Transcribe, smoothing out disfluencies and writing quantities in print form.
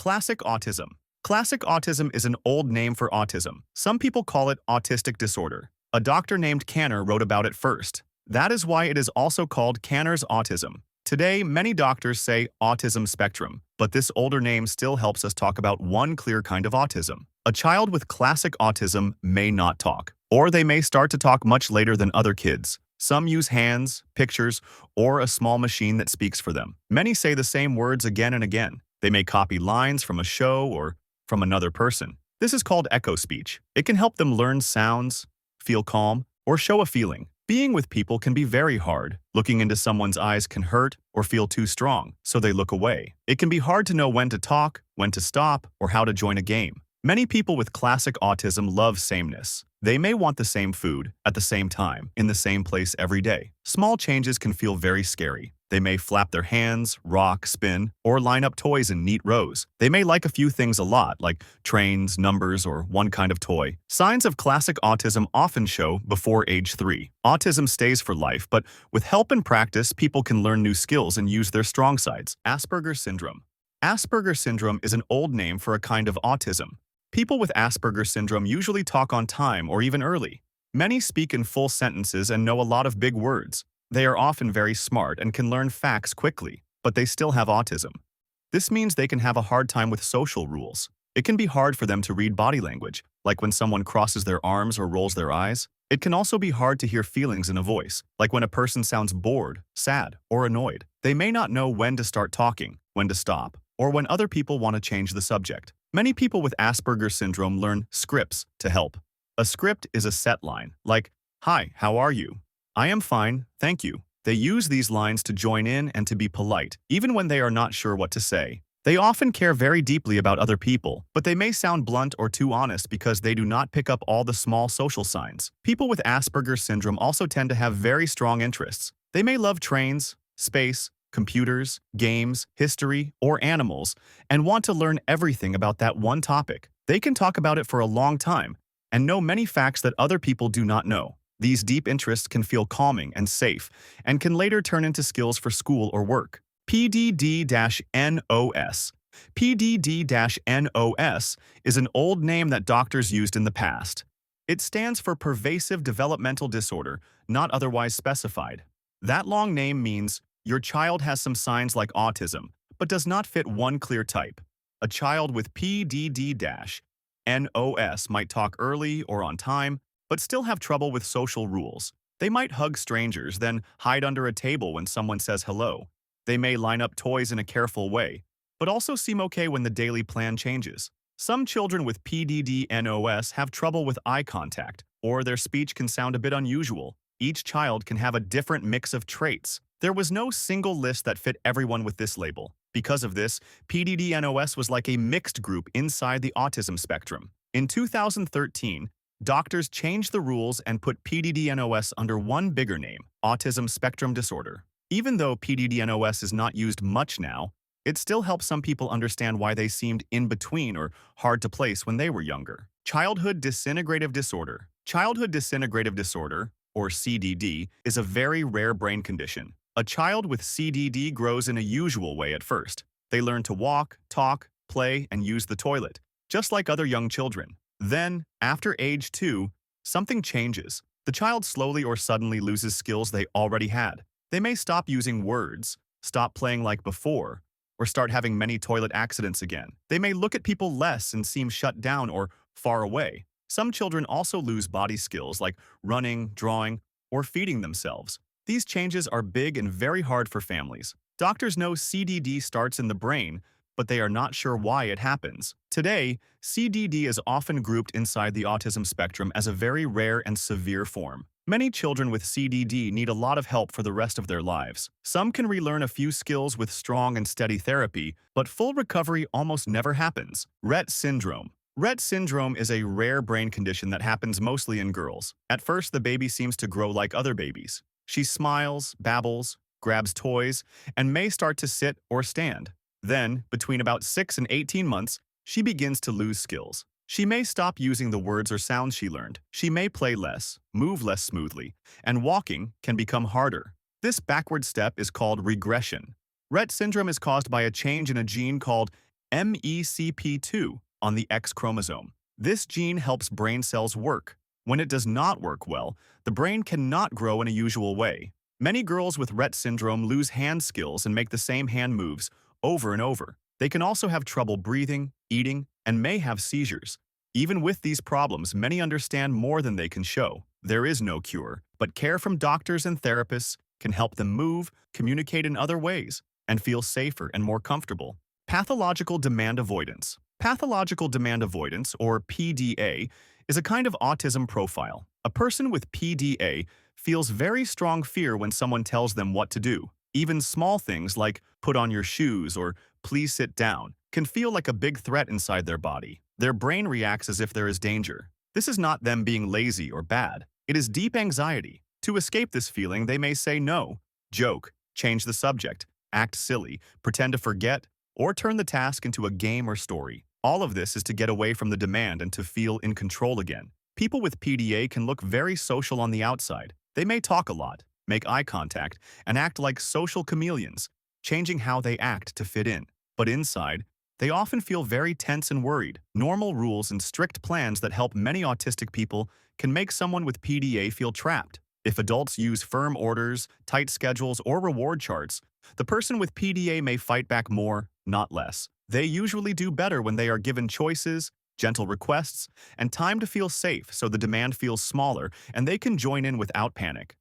Classic autism. Classic autism is an old name for autism. Some people call it autistic disorder. A doctor named Kanner wrote about it first. That is why it is also called Kanner's autism. Today, many doctors say autism spectrum, but this older name still helps us talk about one clear kind of autism. A child with classic autism may not talk, or they may start to talk much later than other kids. Some use hands, pictures, or a small machine that speaks for them. Many say the same words again and again. They may copy lines from a show or from another person. This is called echo speech. It can help them learn sounds, feel calm, or show a feeling. Being with people can be very hard. Looking into someone's eyes can hurt or feel too strong, so they look away. It can be hard to know when to talk, when to stop, or how to join a game. Many people with classic autism love sameness. They may want the same food, at the same time, in the same place every day. Small changes can feel very scary. They may flap their hands, rock, spin, or line up toys in neat rows. They may like a few things a lot, like trains, numbers, or one kind of toy. Signs of classic autism often show before age 3. Autism stays for life, but with help and practice, people can learn new skills and use their strong sides. Asperger syndrome. Asperger syndrome is an old name for a kind of autism. People with Asperger syndrome usually talk on time or even early. Many speak in full sentences and know a lot of big words. They are often very smart and can learn facts quickly, but they still have autism. This means they can have a hard time with social rules. It can be hard for them to read body language, like when someone crosses their arms or rolls their eyes. It can also be hard to hear feelings in a voice, like when a person sounds bored, sad, or annoyed. They may not know when to start talking, when to stop, or when other people want to change the subject. Many people with Asperger syndrome learn scripts to help. A script is a set line, like, "Hi, how are you? I am fine, thank you." They use these lines to join in and to be polite, even when they are not sure what to say. They often care very deeply about other people, but they may sound blunt or too honest because they do not pick up all the small social signs. People with Asperger syndrome also tend to have very strong interests. They may love trains, space, computers, games, history, or animals, and want to learn everything about that one topic. They can talk about it for a long time and know many facts that other people do not know. These deep interests can feel calming and safe and can later turn into skills for school or work. PDD-NOS. PDD-NOS is an old name that doctors used in the past. It stands for Pervasive Developmental Disorder, not otherwise specified. That long name means your child has some signs like autism, but does not fit one clear type. A child with PDD-NOS might talk early or on time, but still have trouble with social rules. They might hug strangers, then hide under a table when someone says hello. They may line up toys in a careful way, but also seem okay when the daily plan changes. Some children with PDD-NOS have trouble with eye contact, or their speech can sound a bit unusual. Each child can have a different mix of traits. There was no single list that fit everyone with this label. Because of this, PDD-NOS was like a mixed group inside the autism spectrum. In 2013, doctors changed the rules and put PDD-NOS under one bigger name, autism spectrum disorder. Even though PDD-NOS is not used much now, it still helps some people understand why they seemed in between or hard to place when they were younger. Childhood disintegrative disorder. Childhood disintegrative disorder, or CDD, is a very rare brain condition. A child with CDD grows in a usual way at first. They learn to walk, talk, play, and use the toilet, just like other young children. Then, after age 2, something changes. The child slowly or suddenly loses skills they already had. They may stop using words, stop playing like before, or start having many toilet accidents again. They may look at people less and seem shut down or far away. Some children also lose body skills like running, drawing, or feeding themselves. These changes are big and very hard for families. Doctors know CDD starts in the brain, but they are not sure why it happens. Today, CDD is often grouped inside the autism spectrum as a very rare and severe form. Many children with CDD need a lot of help for the rest of their lives. Some can relearn a few skills with strong and steady therapy, but full recovery almost never happens. Rett syndrome. Rett syndrome is a rare brain condition that happens mostly in girls. At first, the baby seems to grow like other babies. She smiles, babbles, grabs toys, and may start to sit or stand. Then, between about 6 and 18 months, she begins to lose skills. She may stop using the words or sounds she learned. She may play less, move less smoothly, and walking can become harder. This backward step is called regression. Rett syndrome is caused by a change in a gene called MECP2 on the X chromosome. This gene helps brain cells work. When it does not work well, the brain cannot grow in a usual way. Many girls with Rett syndrome lose hand skills and make the same hand moves over and over. They can also have trouble breathing, eating, and may have seizures. Even with these problems, many understand more than they can show. There is no cure, but care from doctors and therapists can help them move, communicate in other ways, and feel safer and more comfortable. Pathological demand avoidance. Pathological demand avoidance, or PDA, is a kind of autism profile. A person with PDA feels very strong fear when someone tells them what to do. Even small things like put on your shoes or please sit down can feel like a big threat inside their body. Their brain reacts as if there is danger. This is not them being lazy or bad. It is deep anxiety. To escape this feeling, they may say no, joke, change the subject, act silly, pretend to forget, or turn the task into a game or story. All of this is to get away from the demand and to feel in control again. People with PDA can look very social on the outside. They may talk a lot, make eye contact, and act like social chameleons, changing how they act to fit in. But inside, they often feel very tense and worried. Normal rules and strict plans that help many autistic people can make someone with PDA feel trapped. If adults use firm orders, tight schedules, or reward charts, the person with PDA may fight back more, not less. They usually do better when they are given choices, gentle requests, and time to feel safe so the demand feels smaller and they can join in without panic.